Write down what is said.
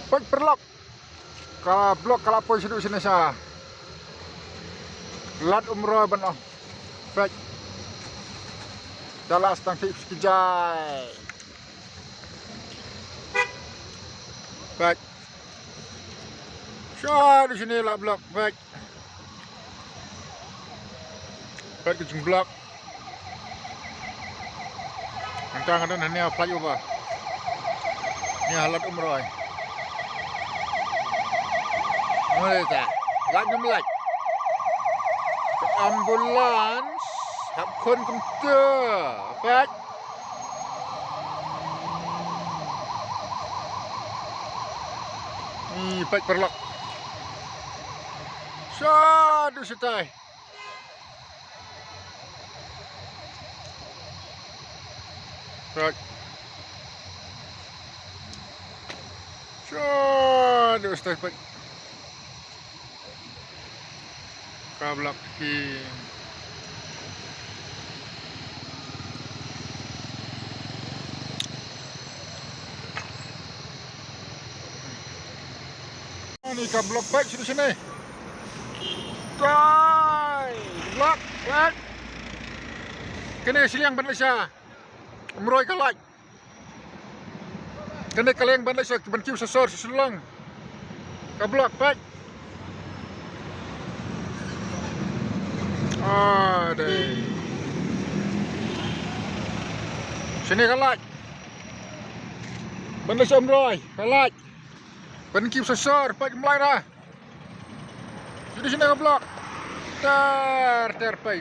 Pag perlok. Kalau blok kalau poin seduk sini sa. Lat umroh bano. Baik. Dalam stang fix kijai. Baik. Syah di sini lah blok. Baik. Baik kucing blok. Antang ada ni flyover. Ni halat umroh. Mulai tak? Lagi mulai. Ambulans, hab kon komputer. Baik. Ni baik perlok. Sadu setai. Baik. Sadu setai baik. Kablak ki ini kablak baik di sini. Tay, blok baik. Kena siang Malaysia. Umroh kalai. Kena kaleng Malaysia ban kiu sesor sesulung. Kablak baik. Deh. Sini kalaj. Benda somroy, kalaj. Benda kip sesor, pak mulai dah. Sini kablok. Ter pai.